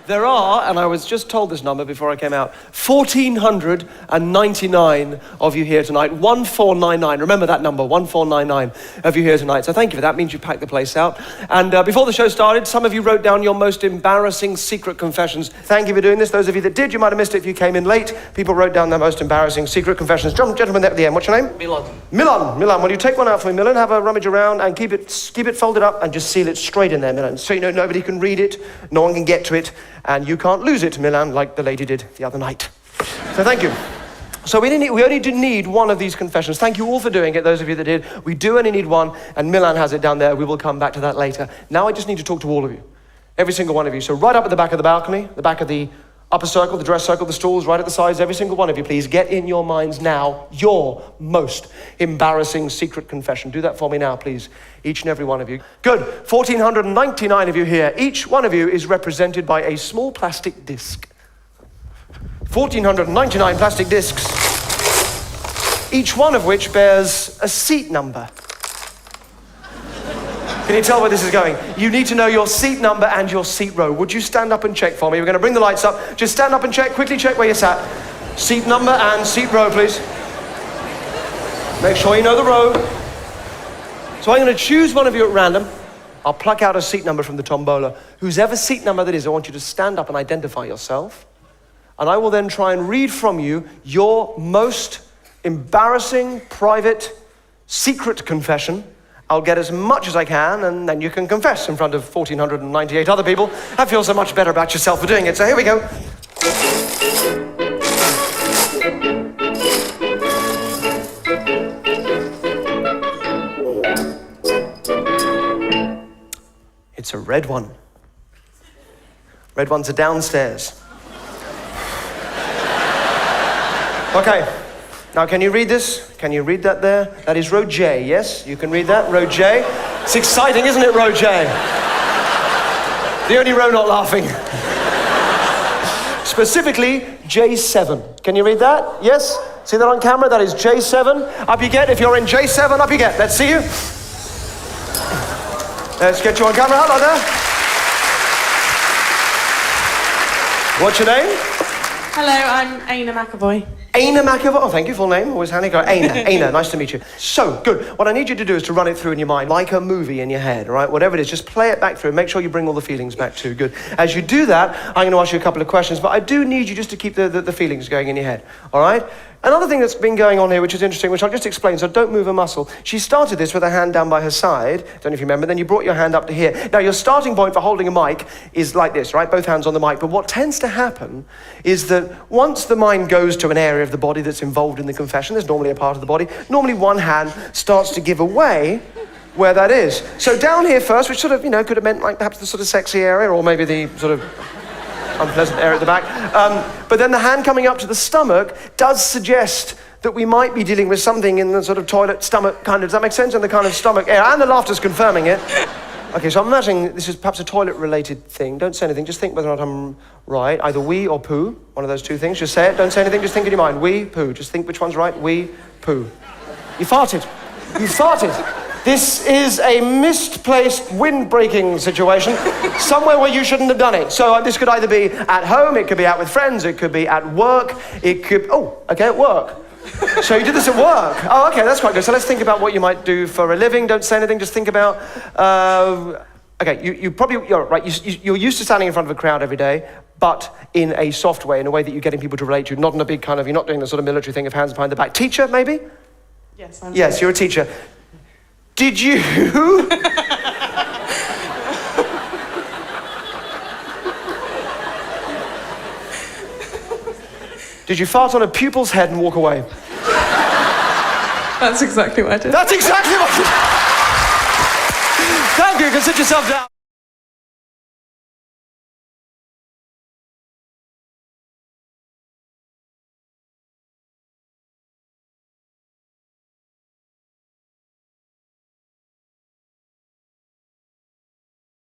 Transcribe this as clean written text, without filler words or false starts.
There are, and I was just told this number before I came out, 1,499 of you here tonight. 1499. Remember that number, 1499 of you here tonight. So thank you for that. It means you packed the place out. And before the show started, some of you wrote down your most embarrassing secret confessions. Thank you for doing this. Those of you that did, you might have missed it if you came in late. People wrote down their most embarrassing secret confessions. Gentleman there at the end, what's your name? Milan. Milan, will you take one out for me, Milan? Have a rummage around and keep it folded up and just seal it straight in there, Milan. So you know nobody can read it, no one can get to it, and you can't lose it, Milan, like the lady did the other night. So thank you. So we only do need one of these confessions. Thank you all for doing it, those of you that did. We do only need one, and Milan has it down there. We will come back to that later. Now I just need to talk to all of you, every single one of you. So right up at the back of the balcony, the back of the upper circle, the dress circle, the stalls, right at the sides, every single one of you, please get in your minds now your most embarrassing secret confession. Do that for me now, please, each and every one of you. Good, 1,499 of you here. Each one of you is represented by a small plastic disc. 1,499 plastic discs, each one of which bears a seat number. Can you tell where this is going? You need to know your seat number and your seat row. Would you stand up and check for me? We're going to bring the lights up. Just stand up and check. Quickly check where you're sat. Seat number and seat row, please. Make sure you know the row. So I'm going to choose one of you at random. I'll pluck out a seat number from the tombola. Whosever seat number that is, I want you to stand up and identify yourself. And I will then try and read from you your most embarrassing, private, secret confession. I'll get as much as I can, and then you can confess in front of 1,498 other people and feel so much better about yourself for doing it. So here we go. It's a red one. Red ones are downstairs. Okay. Now, can you read this? Can you read that there? That is row J, yes? You can read that, row J. It's exciting, isn't it, row J? The only row not laughing. Specifically, J7. Can you read that? Yes? See that on camera? That is J7. Up you get. If you're in J7, up you get. Let's see you. Let's get you on camera. Hello there. What's your name? Hello, I'm Aina McAvoy. Aina McAvoy. Oh, thank you. Full name. Always handy. Go. Aina. Nice to meet you. So, good. What I need you to do is to run it through in your mind, like a movie in your head, all right? Whatever it is, just play it back through. Make sure you bring all the feelings back too. Good. As you do that, I'm going to ask you a couple of questions, but I do need you just to keep the feelings going in your head, all right? Another thing that's been going on here, which is interesting, which I'll just explain, so don't move a muscle. She started this with her hand down by her side. Don't know if you remember. Then you brought your hand up to here. Now, your starting point for holding a mic is like this, right? Both hands on the mic. But what tends to happen is that once the mind goes to an area of the body that's involved in the confession, there's normally a part of the body, normally one hand starts to give away where that is. So down here first, which sort of, could have meant like perhaps the sort of sexy area, or maybe the sort of unpleasant area at the back. But then the hand coming up to the stomach does suggest that we might be dealing with something in the sort of toilet stomach kind of, does that make sense? In the kind of stomach area, and the laughter's confirming it. Okay, so I'm imagining this is perhaps a toilet-related thing. Don't say anything, just think whether or not I'm right. Either wee or poo, one of those two things. Just say it, don't say anything, just think in your mind. Wee, poo, just think which one's right. Wee, poo. You farted. You farted. This is a misplaced wind-breaking situation, somewhere where you shouldn't have done it. So this could either be at home, it could be out with friends, it could be at work, it could... Oh, okay, at work. So you did this at work. Oh, okay, that's quite good. So let's think about what you might do for a living. Don't say anything, just think about... Okay, you're right, you're used to standing in front of a crowd every day, but in a soft way, in a way that you're getting people to relate to, not in a big kind of... You're not doing the sort of military thing of hands behind the back. Teacher, maybe? Yes, Yes, you're a teacher. Did you... Did you fart on a pupil's head and walk away? That's exactly what I did. That's exactly what I did. Thank you, you can sit yourself down.